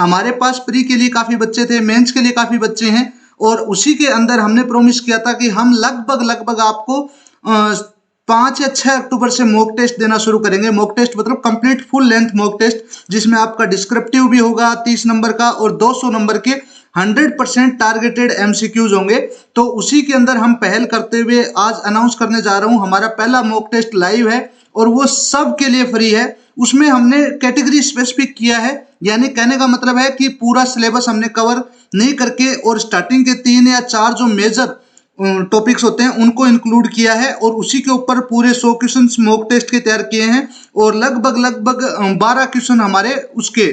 हमारे पास प्री के लिए काफी बच्चे थे, मेंस के लिए काफी बच्चे हैं, और उसी के अंदर हमने प्रॉमिस किया था कि हम लगभग आपको 5 या 6 अक्टूबर से मॉक टेस्ट देना शुरू करेंगे। मॉक टेस्ट मतलब complete full length mock test, जिसमें आपका डिस्क्रिप्टिव भी होगा 30 नंबर का और 200 नंबर के 100% टारगेटेड एमसीक्यूज होंगे। तो उसी के अंदर हम पहल करते हुए आज अनाउंस करने जा रहा हूं, हमारा पहला मॉक टेस्ट लाइव है और वो सब के लिए फ्री है। उसमें हमने कैटेगरी स्पेसिफिक किया है, यानी कहने का मतलब है कि पूरा सिलेबस हमने कवर नहीं करके और स्टार्टिंग के 3 या 4 जो मेजर टॉपिक्स होते हैं उनको इंक्लूड किया है और उसी के ऊपर पूरे 100 क्वेश्चन मॉक टेस्ट के तैयार किए हैं और लगभग 12 क्वेश्चन हमारे उसके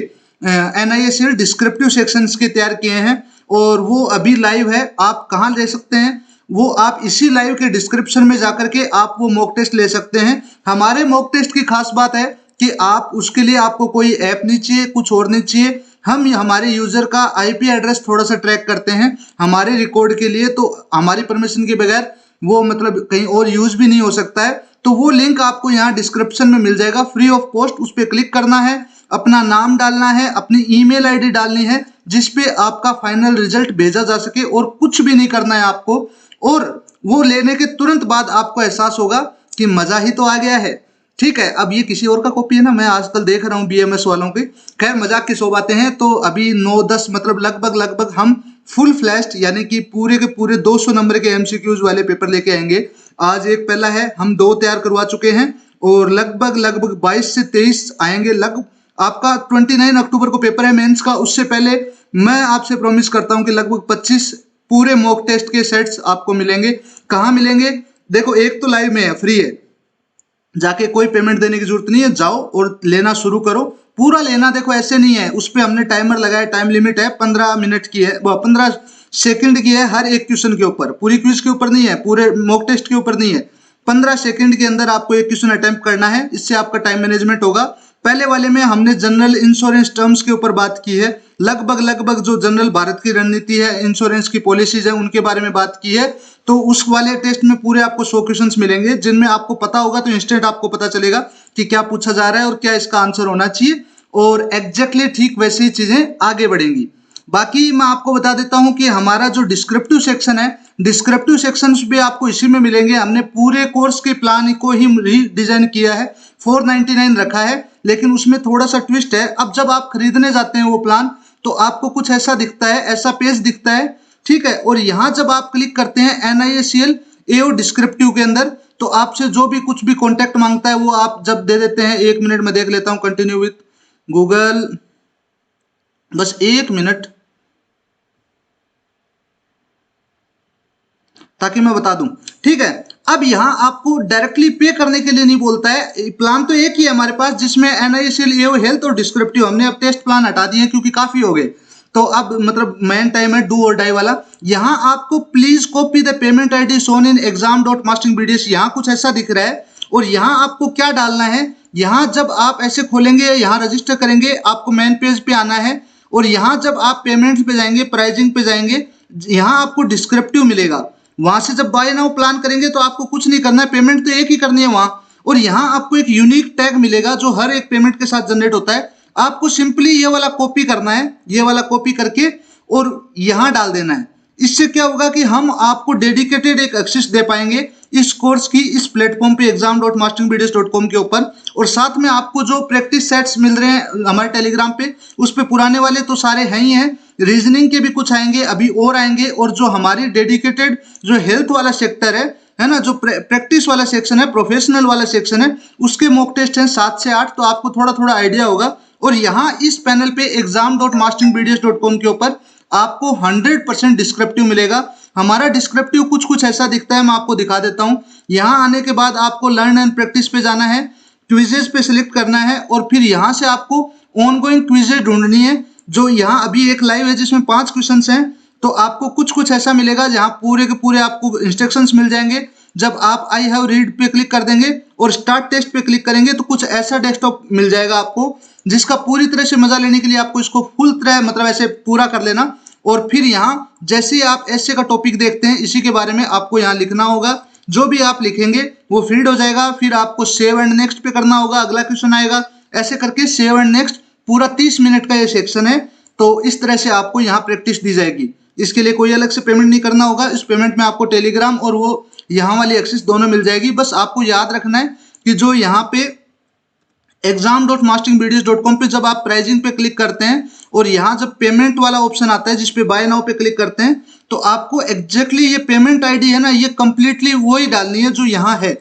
NISL डिस्क्रिप्टिव सेक्शंस के तैयार किए हैं और वो अभी लाइव है। आप कहाँ ले सकते हैं वो आप इसी लाइव के डिस्क्रिप्शन में जाकर के आप वो मॉक टेस्ट ले सकते हैं। हमारे मॉक टेस्ट की खास बात है कि आप उसके लिए आपको कोई ऐप नहीं चाहिए, कुछ और नहीं चाहिए। हम हमारे यूजर का IP एड्रेस थोड़ा सा ट्रैक करते हैं हमारे रिकॉर्ड के लिए, तो हमारी परमिशन के बगैर वो मतलब कहीं और यूज भी नहीं हो सकता है। तो वो लिंक आपको यहाँ डिस्क्रिप्शन में मिल जाएगा फ्री ऑफ कॉस्ट। उस पर क्लिक करना है, अपना नाम डालना है, अपनी ईमेल ID डालनी है जिसपे आपका फाइनल रिजल्ट भेजा जा सके और कुछ भी नहीं करना है आपको। और वो लेने के तुरंत बाद आपको एहसास होगा कि मजा ही तो आ गया है। ठीक है, अब ये किसी और का कॉपी है ना, मैं आजकल देख रहा हूँ BMS वालों की। खैर मजाक की सौ बातें हैं। तो अभी 9-10 मतलब लगभग हम फुल फ्लैश्ड यानी कि पूरे के पूरे 200 नंबर के MCQs वाले पेपर लेके आएंगे। आज एक पहला है, हम 2 तैयार करवा चुके हैं और लगभग 22 से 23 आएंगे। आपका 29 अक्टूबर को पेपर है मेंस का। उससे पहले मैं आपसे प्रॉमिस करता हूं कि लगभग 25 पूरे मॉक टेस्ट के सेट्स आपको मिलेंगे। कहाँ मिलेंगे? देखो, एक तो लाइव में है, फ्री है, जाके कोई पेमेंट देने की जरूरत नहीं है, जाओ और लेना शुरू करो। पूरा लेना, देखो ऐसे नहीं है, उस पर हमने टाइमर लगाया, टाइम लिमिट है 15 मिनट की है, 15 सेकंड की है हर एक क्वेश्चन के ऊपर। पूरी क्विज के ऊपर नहीं है, पूरे मॉक टेस्ट के ऊपर नहीं है। 15 सेकंड के अंदर आपको एक क्वेश्चन अटेम्प्ट करना है, इससे आपका टाइम मैनेजमेंट होगा। पहले वाले में हमने जनरल इंश्योरेंस टर्म्स के ऊपर बात की है, लगभग जो जनरल भारत की रणनीति है, इंश्योरेंस की पॉलिसीज है, उनके बारे में बात की है। तो उस वाले टेस्ट में पूरे आपको 100 क्वेश्चंस मिलेंगे जिनमें आपको पता होगा तो इंस्टेंट आपको पता चलेगा कि क्या पूछा जा रहा है और क्या इसका आंसर होना चाहिए, और एग्जैक्टली ठीक वैसे ही चीजें आगे बढ़ेंगी। बाकी मैं आपको बता देता हूं कि हमारा जो डिस्क्रिप्टिव सेक्शन है, डिस्क्रिप्टिव सेक्शन भी आपको इसी में मिलेंगे। हमने पूरे कोर्स के प्लान को ही रीडिजाइन किया है, 499 रखा है, लेकिन उसमें थोड़ा सा ट्विस्ट है। अब जब आप खरीदने जाते हैं वो प्लान तो आपको कुछ ऐसा दिखता है, ऐसा पेज दिखता है, ठीक है। और यहाँ जब आप क्लिक करते हैं NISL AO डिस्क्रिप्टिव के अंदर, तो आपसे जो भी कुछ भी कॉन्टेक्ट मांगता है वो आप जब दे देते हैं। 1 मिनट में देख लेता हूं, कंटिन्यू विथ गूगल, बस 1 मिनट ताकि मैं बता दूं, ठीक है। अब यहां आपको डायरेक्टली पे करने के लिए नहीं बोलता है, प्लान तो एक ही है हमारे पास जिसमें NISL AO हेल्थ और डिस्क्रिप्टिव। हमने अब टेस्ट प्लान हटा दिए क्योंकि काफी हो गए, तो अब मतलब मेन टाइम है डू और डाई वाला। यहां आपको please copy the payment ID shown in exam.masteringBDS, यहां कुछ ऐसा दिख रहा है। और यहां आपको क्या डालना है, यहां जब आप ऐसे खोलेंगे, यहां रजिस्टर करेंगे, आपको मेन पेज पे आना है और यहां जब आप पेमेंट्स पे जाएंगे, प्राइजिंग पे जाएंगे, यहां आपको डिस्क्रिप्टिव मिलेगा। वहां से जब बाय नाउ प्लान करेंगे तो आपको कुछ नहीं करना है, पेमेंट तो एक ही करनी है वहां। और यहां आपको एक यूनिक टैग मिलेगा जो हर एक पेमेंट के साथ जनरेट होता है। आपको सिंपली ये वाला कॉपी करना है, ये वाला कॉपी करके और यहां डाल देना है। इससे क्या होगा कि हम आपको डेडिकेटेड एक एक्सेस दे पाएंगे इस कोर्स की, इस प्लेटफॉर्म पे exam.masteringBDS.com के ऊपर। और साथ में आपको जो प्रैक्टिस सेट्स मिल रहे हैं हमारे टेलीग्राम पे, उस पे पुराने वाले तो सारे हैं ही हैं, रीजनिंग के भी कुछ आएंगे, अभी और आएंगे। और जो हमारी डेडिकेटेड जो हेल्थ वाला सेक्टर है ना, जो प्रैक्टिस वाला सेक्शन है, प्रोफेशनल वाला सेक्शन है, उसके मॉक टेस्ट हैं 7 से 8, तो आपको थोड़ा थोड़ा आइडिया होगा। और यहाँ इस पैनल पे exam.masteringBDS.com के ऊपर आपको 100% डिस्क्रिप्टिव मिलेगा। हमारा डिस्क्रिप्टिव कुछ ऐसा दिखता है, मैं आपको दिखा देता हूं। यहां आने के बाद आपको लर्न एंड प्रैक्टिस पे जाना है, क्विजेस पे सिलेक्ट करना है और फिर यहां से आपको ऑनगोइंग क्विजेस ढूंढनी है। जो यहां अभी एक लाइव है जिसमें 5 क्वेश्चंस हैं, तो आपको कुछ ऐसा मिलेगा जहां पूरे के पूरे आपको इंस्ट्रक्शंस मिल जाएंगे। जब आप आई हैव रीड पे क्लिक कर देंगे और स्टार्ट टेस्ट पे क्लिक करेंगे तो कुछ ऐसा डेस्कटॉप मिल जाएगा आपको, जिसका पूरी तरह से मजा लेने के लिए आपको इसको फुल तरह मतलब ऐसे पूरा कर लेना। और फिर यहाँ जैसे ही आप ऐसे का टॉपिक देखते हैं, इसी के बारे में आपको यहाँ लिखना होगा। जो भी आप लिखेंगे वो फीड हो जाएगा, फिर आपको सेव एंड नेक्स्ट पे करना होगा, अगला क्वेश्चन आएगा, ऐसे करके सेव एंड नेक्स्ट। पूरा 30 मिनट का ये सेक्शन है। तो इस तरह से आपको यहाँ प्रैक्टिस दी जाएगी। इसके लिए कोई अलग से पेमेंट नहीं करना होगा। इस पेमेंट में आपको टेलीग्राम और वो यहाँ वाली एक्सेस दोनों मिल जाएगी। बस आपको याद रखना है कि जो यहाँ पे exam.masteringvideos.com पे जब आप प्राइजिंग पे क्लिक करते हैं और यहाँ जब पेमेंट वाला ऑप्शन आता है जिसपे बाय नाउ पे क्लिक करते हैं, तो आपको एग्जैक्टली ये पेमेंट आईडी है ना, ये कंप्लीटली वही डालनी है जो यहाँ है।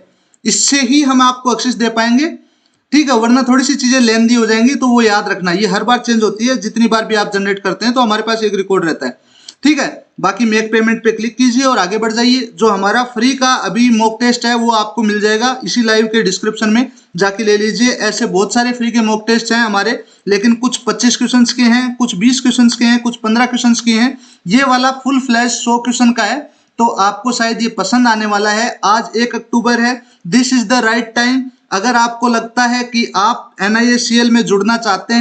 इससे ही हम आपको एक्सेस दे पाएंगे, ठीक है, वरना थोड़ी सी चीजें लेंदी हो जाएंगी। तो वो याद रखना, ये हर बार चेंज होती है, जितनी बार भी आप जनरेट करते हैं तो हमारे पास एक रिकॉर्ड रहता है, ठीक है। बाकी मेक पेमेंट पे क्लिक कीजिए और आगे बढ़ जाइए। जो हमारा फ्री का अभी मॉक टेस्ट है वो आपको मिल जाएगा इसी लाइव के डिस्क्रिप्शन में, जाके ले लीजिए। ऐसे बहुत सारे फ्री के मॉक टेस्ट हैं हमारे, लेकिन कुछ 25 क्वेश्चंस के हैं, कुछ 20 क्वेश्चंस के हैं, कुछ 15 क्वेश्चंस के हैं। ये वाला फुल फ्लैश 100 क्वेश्चन का है, तो आपको शायद ये पसंद आने वाला है। आज 1 अक्टूबर है, this is the right time. अगर आपको लगता है कि आप NISCL में जुड़ना चाहते हैं